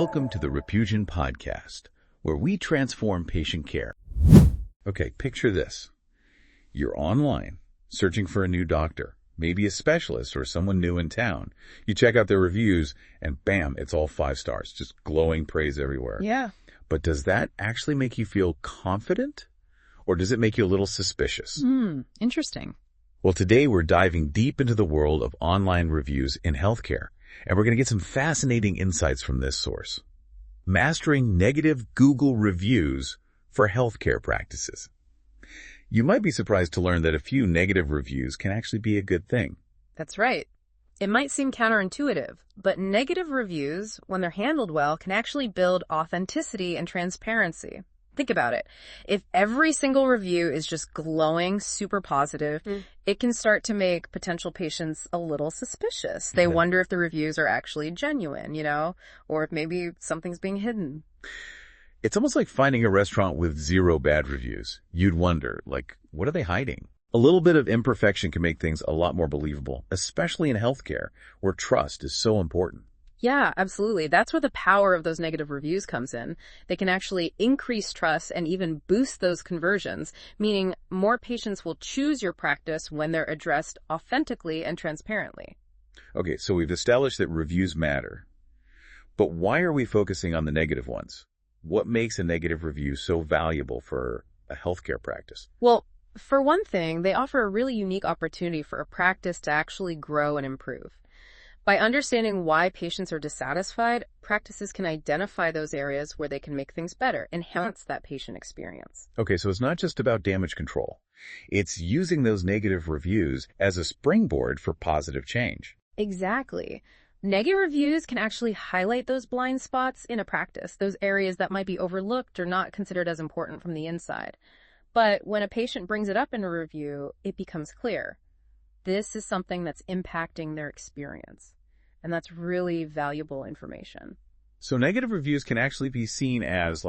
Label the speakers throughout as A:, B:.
A: Welcome to the Refusion Podcast, where we transform patient care. Okay, picture this. You're online, searching for a new doctor, maybe a specialist or someone new in town. You check out their reviews, and bam, it's all 5 stars, just glowing praise everywhere.
B: Yeah.
A: But does that actually make you feel confident, or does it make you a little suspicious?
B: Interesting.
A: Well, today we're diving deep into the world of online reviews in healthcare, and we're going to get some fascinating insights from this source. Mastering negative Google reviews for healthcare practices. You might be surprised to learn that a few negative reviews can actually be a good thing.
B: That's right. It might seem counterintuitive, but negative reviews, when they're handled well, can actually build authenticity and transparency. Think about it. If every single review is just glowing, super positive, it can start to make potential patients a little suspicious. They wonder if the reviews are actually genuine, or if maybe something's being hidden.
A: It's almost like finding a restaurant with 0 bad reviews. You'd wonder, what are they hiding? A little bit of imperfection can make things a lot more believable, especially in healthcare, where trust is so important.
B: Yeah, absolutely. That's where the power of those negative reviews comes in. They can actually increase trust and even boost those conversions, meaning more patients will choose your practice when they're addressed authentically and transparently.
A: Okay, so we've established that reviews matter. But why are we focusing on the negative ones? What makes a negative review so valuable for a healthcare practice?
B: Well, for one thing, they offer a really unique opportunity for a practice to actually grow and improve. By understanding why patients are dissatisfied, practices can identify those areas where they can make things better, enhance that patient experience.
A: Okay, so it's not just about damage control. It's using those negative reviews as a springboard for positive change.
B: Exactly. Negative reviews can actually highlight those blind spots in a practice, those areas that might be overlooked or not considered as important from the inside. But when a patient brings it up in a review, it becomes clear. This is something that's impacting their experience. And that's really valuable information.
A: So negative reviews can actually be seen as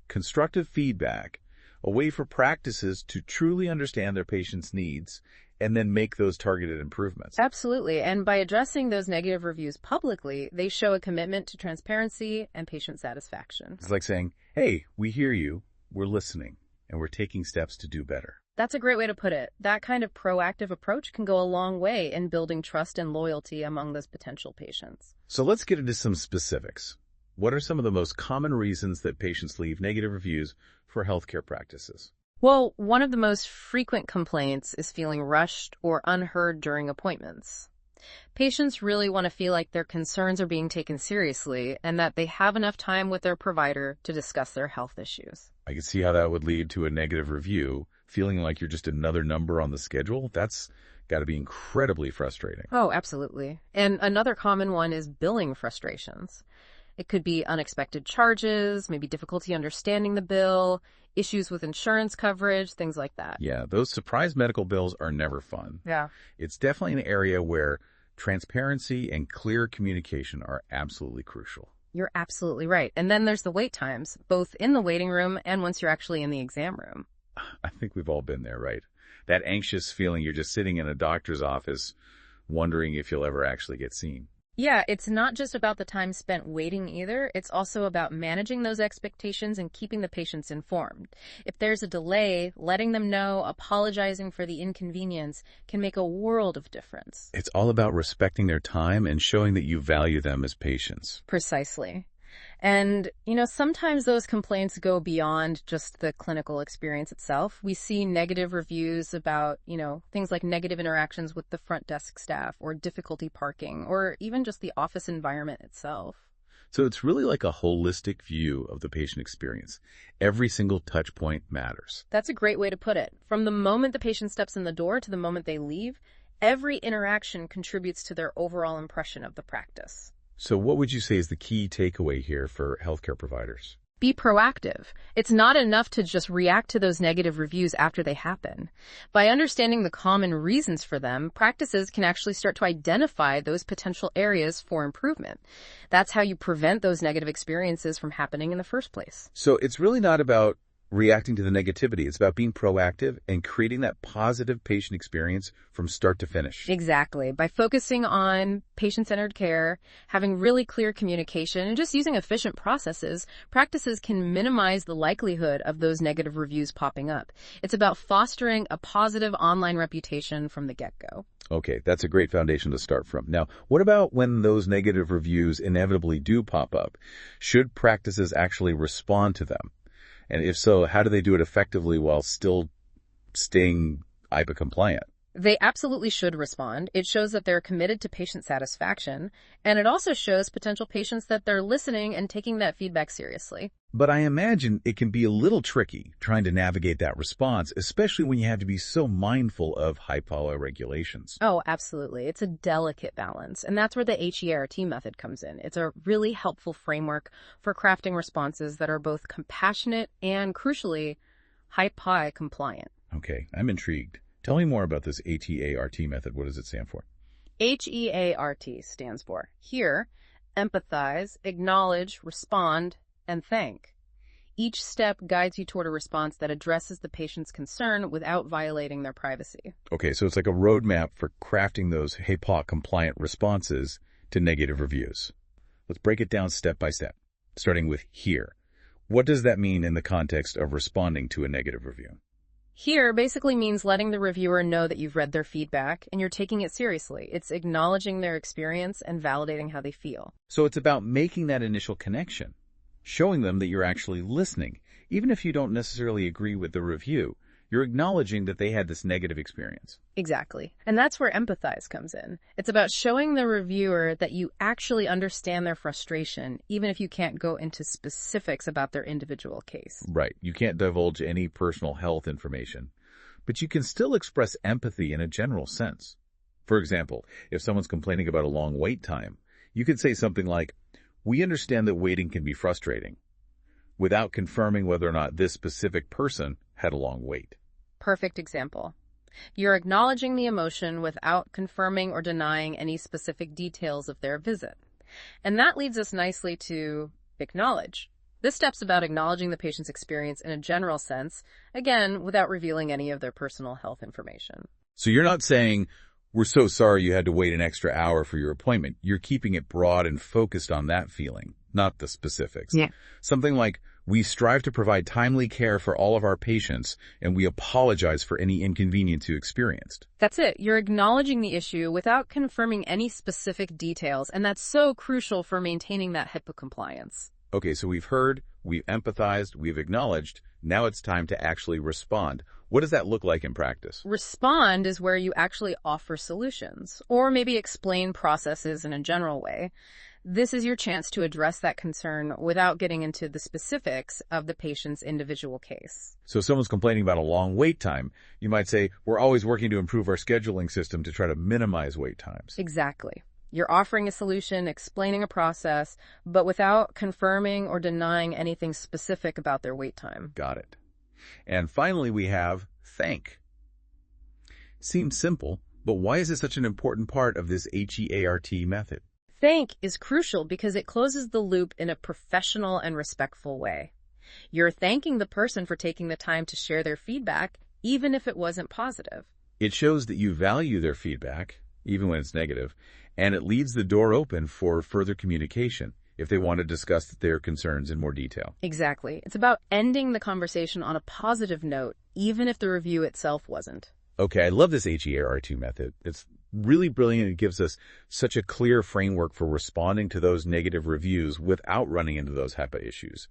A: constructive feedback, a way for practices to truly understand their patients' needs and then make those targeted improvements.
B: Absolutely. And by addressing those negative reviews publicly, they show a commitment to transparency and patient satisfaction.
A: It's like saying, hey, we hear you, we're listening, and we're taking steps to do better.
B: That's a great way to put it. That kind of proactive approach can go a long way in building trust and loyalty among those potential patients.
A: So let's get into some specifics. What are some of the most common reasons that patients leave negative reviews for healthcare practices?
B: Well, one of the most frequent complaints is feeling rushed or unheard during appointments. Patients really want to feel like their concerns are being taken seriously and that they have enough time with their provider to discuss their health issues.
A: I can see how that would lead to a negative review. Feeling like you're just another number on the schedule, that's got to be incredibly frustrating.
B: Oh, absolutely. And another common one is billing frustrations. It could be unexpected charges, maybe difficulty understanding the bill, issues with insurance coverage, things like that.
A: Yeah, those surprise medical bills are never fun.
B: Yeah.
A: It's definitely an area where transparency and clear communication are absolutely crucial.
B: You're absolutely right. And then there's the wait times, both in the waiting room and once you're actually in the exam room.
A: I think we've all been there, right? That anxious feeling you're just sitting in a doctor's office wondering if you'll ever actually get seen.
B: Yeah, it's not just about the time spent waiting either. It's also about managing those expectations and keeping the patients informed. If there's a delay, letting them know, apologizing for the inconvenience can make a world of difference.
A: It's all about respecting their time and showing that you value them as patients.
B: Precisely. And, sometimes those complaints go beyond just the clinical experience itself. We see negative reviews about, things like negative interactions with the front desk staff or difficulty parking or even just the office environment itself.
A: So it's really like a holistic view of the patient experience. Every single touch point matters.
B: That's a great way to put it. From the moment the patient steps in the door to the moment they leave, every interaction contributes to their overall impression of the practice.
A: So what would you say is the key takeaway here for healthcare providers?
B: Be proactive. It's not enough to just react to those negative reviews after they happen. By understanding the common reasons for them, practices can actually start to identify those potential areas for improvement. That's how you prevent those negative experiences from happening in the first place.
A: So it's really not about reacting to the negativity. It's about being proactive and creating that positive patient experience from start to finish.
B: Exactly. By focusing on patient-centered care, having really clear communication, and just using efficient processes, practices can minimize the likelihood of those negative reviews popping up. It's about fostering a positive online reputation from the get-go.
A: Okay, that's a great foundation to start from. Now, what about when those negative reviews inevitably do pop up? Should practices actually respond to them? And if so, how do they do it effectively while still staying IPA compliant?
B: They absolutely should respond. It shows that they're committed to patient satisfaction, and it also shows potential patients that they're listening and taking that feedback seriously.
A: But I imagine it can be a little tricky trying to navigate that response, especially when you have to be so mindful of HIPAA regulations.
B: Oh, absolutely. It's a delicate balance, and that's where the HEART method comes in. It's a really helpful framework for crafting responses that are both compassionate and, crucially, HIPAA compliant.
A: Okay, I'm intrigued. Tell me more about this HEART method. What does it stand for?
B: HEART stands for hear, empathize, acknowledge, respond, and thank. Each step guides you toward a response that addresses the patient's concern without violating their privacy.
A: Okay, so it's like a roadmap for crafting those HIPAA-compliant responses to negative reviews. Let's break it down step by step, starting with hear. What does that mean in the context of responding to a negative review?
B: Hear basically means letting the reviewer know that you've read their feedback and you're taking it seriously. It's acknowledging their experience and validating how they feel.
A: So it's about making that initial connection, showing them that you're actually listening. Even if you don't necessarily agree with the review, you're acknowledging that they had this negative experience.
B: Exactly. And that's where empathize comes in. It's about showing the reviewer that you actually understand their frustration, even if you can't go into specifics about their individual case.
A: Right. You can't divulge any personal health information, but you can still express empathy in a general sense. For example, if someone's complaining about a long wait time, you could say something like, "We understand that waiting can be frustrating," without confirming whether or not this specific person had a long wait.
B: Perfect example. You're acknowledging the emotion without confirming or denying any specific details of their visit. And that leads us nicely to acknowledge. This step's about acknowledging the patient's experience in a general sense, again, without revealing any of their personal health information.
A: So you're not saying, "We're so sorry you had to wait an extra hour for your appointment." You're keeping it broad and focused on that feeling, not the specifics.
B: Yeah.
A: Something like, "We strive to provide timely care for all of our patients, and we apologize for any inconvenience you experienced."
B: That's it. You're acknowledging the issue without confirming any specific details, and that's so crucial for maintaining that HIPAA compliance.
A: Okay, so we've heard, we've empathized, we've acknowledged. Now it's time to actually respond. What does that look like in practice?
B: Respond is where you actually offer solutions, or maybe explain processes in a general way. This is your chance to address that concern without getting into the specifics of the patient's individual case.
A: So if someone's complaining about a long wait time, you might say, "We're always working to improve our scheduling system to try to minimize wait times."
B: Exactly. You're offering a solution, explaining a process, but without confirming or denying anything specific about their wait time.
A: Got it. And finally, we have thank. Seems simple, but why is it such an important part of this HEART method?
B: Thank is crucial because it closes the loop in a professional and respectful way. You're thanking the person for taking the time to share their feedback, even if it wasn't positive.
A: It shows that you value their feedback, even when it's negative, and it leaves the door open for further communication if they want to discuss their concerns in more detail.
B: Exactly. It's about ending the conversation on a positive note, even if the review itself wasn't.
A: Okay, I love this HEART method. It's really brilliant. It gives us such a clear framework for responding to those negative reviews without running into those HIPAA issues.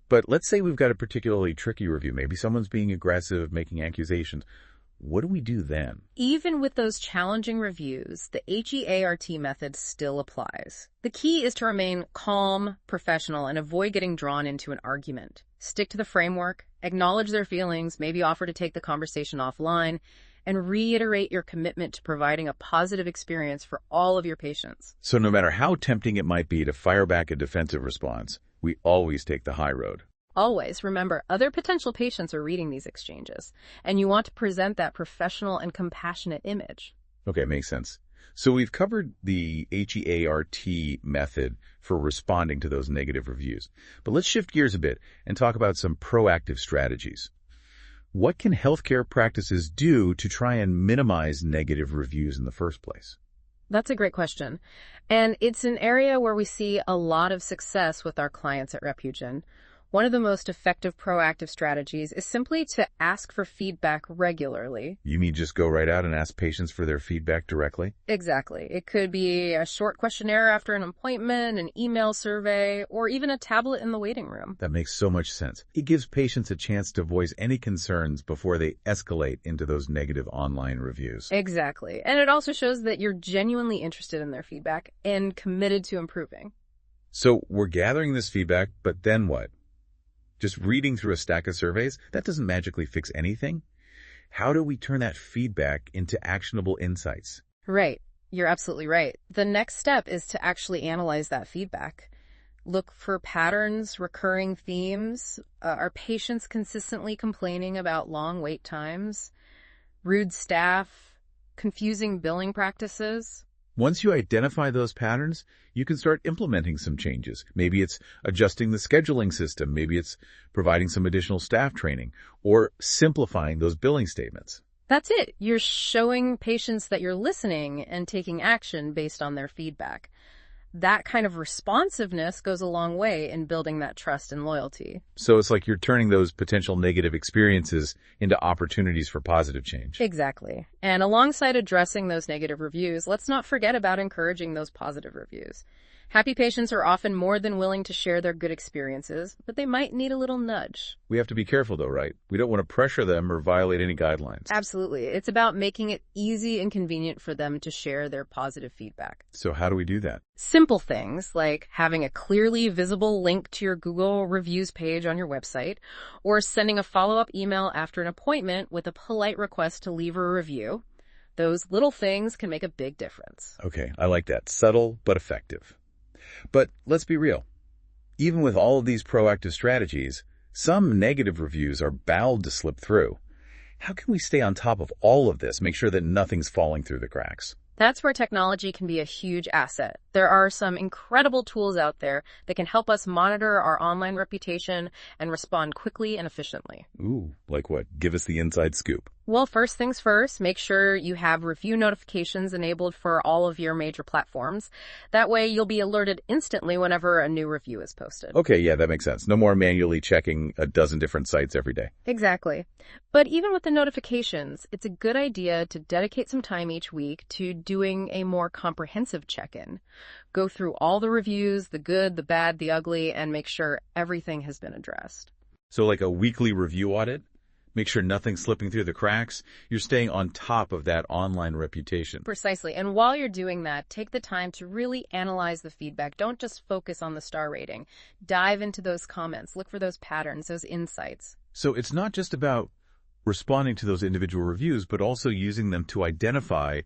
A: But let's say we've got a particularly tricky review. Maybe someone's being aggressive, making accusations. What do we do then?
B: Even with those challenging reviews, the HEART method still applies. The key is to remain calm, professional, and avoid getting drawn into an argument. Stick to the framework, acknowledge their feelings, maybe offer to take the conversation offline, and reiterate your commitment to providing a positive experience for all of your patients.
A: So no matter how tempting it might be to fire back a defensive response, we always take the high road.
B: Always remember, other potential patients are reading these exchanges, and you want to present that professional and compassionate image.
A: Okay, makes sense. So we've covered the HEART method for responding to those negative reviews. But let's shift gears a bit and talk about some proactive strategies. What can healthcare practices do to try and minimize negative reviews in the first place?
B: That's a great question. And it's an area where we see a lot of success with our clients at Repugen. One of the most effective proactive strategies is simply to ask for feedback regularly.
A: You mean just go right out and ask patients for their feedback directly?
B: Exactly. It could be a short questionnaire after an appointment, an email survey, or even a tablet in the waiting room.
A: That makes so much sense. It gives patients a chance to voice any concerns before they escalate into those negative online reviews.
B: Exactly. And it also shows that you're genuinely interested in their feedback and committed to improving.
A: So we're gathering this feedback, but then what? Just reading through a stack of surveys, that doesn't magically fix anything. How do we turn that feedback into actionable insights?
B: Right. You're absolutely right. The next step is to actually analyze that feedback. Look for patterns, recurring themes. Are patients consistently complaining about long wait times, rude staff, confusing billing practices?
A: Once you identify those patterns, you can start implementing some changes. Maybe it's adjusting the scheduling system. Maybe it's providing some additional staff training or simplifying those billing statements.
B: That's it. You're showing patients that you're listening and taking action based on their feedback. That kind of responsiveness goes a long way in building that trust and loyalty.
A: So it's like you're turning those potential negative experiences into opportunities for positive change.
B: Exactly. And alongside addressing those negative reviews, let's not forget about encouraging those positive reviews. Happy patients are often more than willing to share their good experiences, but they might need a little nudge.
A: We have to be careful though, right? We don't want to pressure them or violate any guidelines.
B: Absolutely. It's about making it easy and convenient for them to share their positive feedback.
A: So how do we do that?
B: Simple things like having a clearly visible link to your Google reviews page on your website, or sending a follow-up email after an appointment with a polite request to leave a review. Those little things can make a big difference.
A: Okay, I like that. Subtle but effective. But let's be real. Even with all of these proactive strategies, some negative reviews are bound to slip through. How can we stay on top of all of this, make sure that nothing's falling through the cracks?
B: That's where technology can be a huge asset. There are some incredible tools out there that can help us monitor our online reputation and respond quickly and efficiently.
A: Ooh, like what? Give us the inside scoop.
B: Well, first things first, make sure you have review notifications enabled for all of your major platforms. That way you'll be alerted instantly whenever a new review is posted.
A: Okay, yeah, that makes sense. No more manually checking a dozen different sites every day.
B: Exactly. But even with the notifications, it's a good idea to dedicate some time each week to doing a more comprehensive check-in. Go through all the reviews, the good, the bad, the ugly, and make sure everything has been addressed.
A: So like a weekly review audit? Make sure nothing's slipping through the cracks. You're staying on top of that online reputation.
B: Precisely. And while you're doing that, take the time to really analyze the feedback. Don't just focus on the star rating. Dive into those comments. Look for those patterns, those insights.
A: So it's not just about responding to those individual reviews, but also using them to identify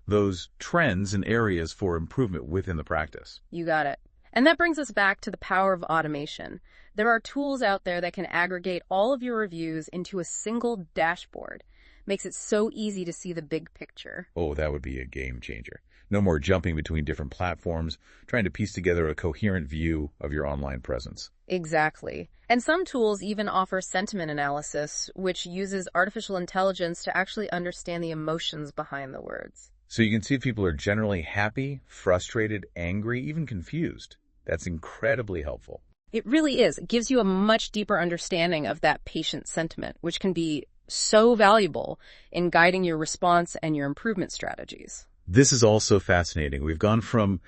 A: those trends and areas for improvement within the practice.
B: You got it. And that brings us back to the power of automation. There are tools out there that can aggregate all of your reviews into a single dashboard. Makes it so easy to see the big picture.
A: Oh, that would be a game changer. No more jumping between different platforms, trying to piece together a coherent view of your online presence.
B: Exactly. And some tools even offer sentiment analysis, which uses artificial intelligence to actually understand the emotions behind the words.
A: So you can see if people are generally happy, frustrated, angry, even confused. That's incredibly helpful.
B: It really is. It gives you a much deeper understanding of that patient sentiment, which can be so valuable in guiding your response and your improvement strategies.
A: This is also fascinating. We've gone from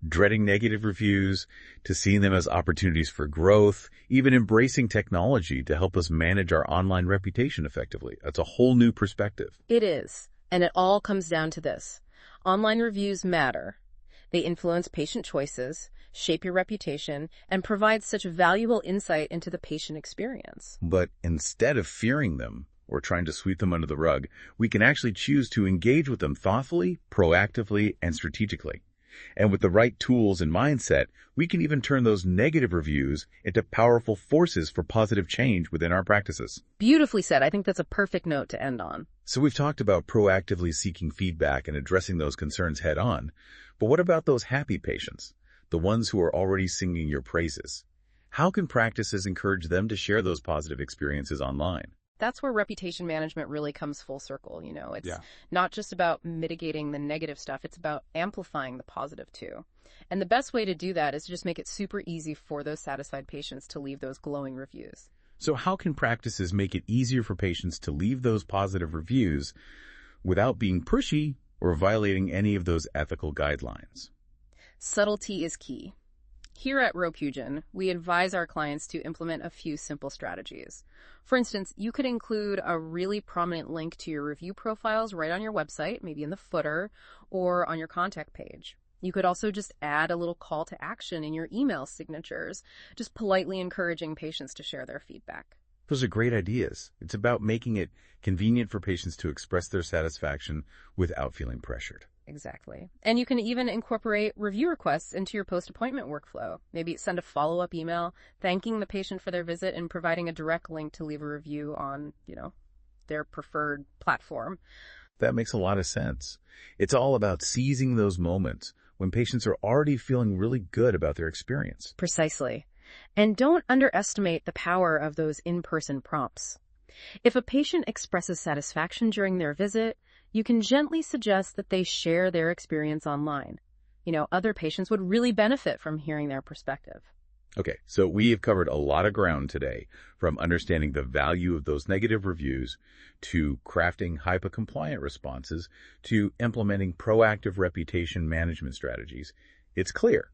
A: dreading negative reviews to seeing them as opportunities for growth, even embracing technology to help us manage our online reputation effectively. That's a whole new perspective.
B: It is. And it all comes down to this. Online reviews matter. They influence patient choices, shape your reputation, and provide such valuable insight into the patient experience.
A: But instead of fearing them or trying to sweep them under the rug, we can actually choose to engage with them thoughtfully, proactively, and strategically. And with the right tools and mindset, we can even turn those negative reviews into powerful forces for positive change within our practices.
B: Beautifully said. I think that's a perfect note to end on.
A: So we've talked about proactively seeking feedback and addressing those concerns head on. But what about those happy patients, the ones who are already singing your praises? How can practices encourage them to share those positive experiences online?
B: That's where reputation management really comes full circle. It's
A: Yeah.
B: not just about mitigating the negative stuff. It's about amplifying the positive too. And the best way to do that is to just make it super easy for those satisfied patients to leave those glowing reviews.
A: So how can practices make it easier for patients to leave those positive reviews without being pushy or violating any of those ethical guidelines?
B: Subtlety is key. Here at Ropugen, we advise our clients to implement a few simple strategies. For instance, you could include a really prominent link to your review profiles right on your website, maybe in the footer or on your contact page. You could also just add a little call to action in your email signatures, just politely encouraging patients to share their feedback.
A: Those are great ideas. It's about making it convenient for patients to express their satisfaction without feeling pressured.
B: Exactly. And you can even incorporate review requests into your post-appointment workflow. Maybe send a follow-up email thanking the patient for their visit and providing a direct link to leave a review on, their preferred platform.
A: That makes a lot of sense. It's all about seizing those moments when patients are already feeling really good about their experience.
B: Precisely. And don't underestimate the power of those in-person prompts. If a patient expresses satisfaction during their visit, you can gently suggest that they share their experience online. Other patients would really benefit from hearing their perspective.
A: Okay, so we have covered a lot of ground today, from understanding the value of those negative reviews, to crafting HIPAA-compliant responses, to implementing proactive reputation management strategies. It's clear.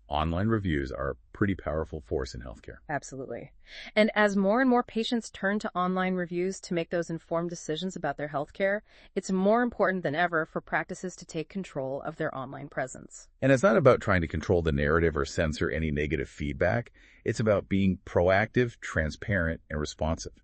A: Online reviews are a pretty powerful force in healthcare.
B: Absolutely. And as more and more patients turn to online reviews to make those informed decisions about their healthcare, it's more important than ever for practices to take control of their online presence.
A: And it's not about trying to control the narrative or censor any negative feedback. It's about being proactive, transparent, and responsive.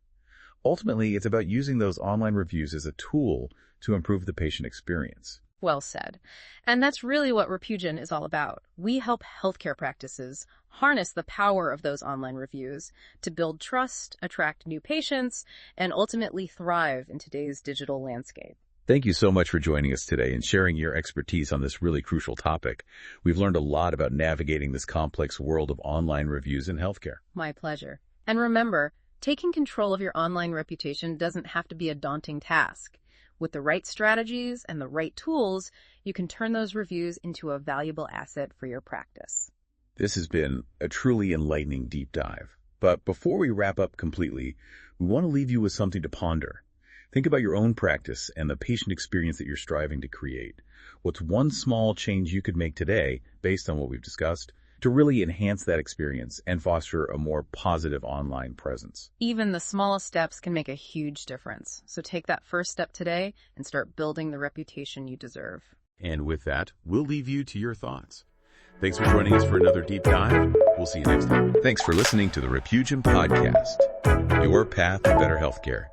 A: Ultimately, it's about using those online reviews as a tool to improve the patient experience.
B: Well said. And that's really what Repugen is all about. We help healthcare practices harness the power of those online reviews to build trust, attract new patients, and ultimately thrive in today's digital landscape.
A: Thank you so much for joining us today and sharing your expertise on this really crucial topic. We've learned a lot about navigating this complex world of online reviews in healthcare.
B: My pleasure. And remember, taking control of your online reputation doesn't have to be a daunting task. With the right strategies and the right tools, you can turn those reviews into a valuable asset for your practice.
A: This has been a truly enlightening deep dive. But before we wrap up completely, we want to leave you with something to ponder. Think about your own practice and the patient experience that you're striving to create. What's one small change you could make today, based on what we've discussed, to really enhance that experience and foster a more positive online presence?
B: Even the smallest steps can make a huge difference. So take that first step today and start building the reputation you deserve.
A: And with that, we'll leave you to your thoughts. Thanks for joining us for another deep dive. We'll see you next time. Thanks for listening to the Repugen Podcast, your path to better healthcare.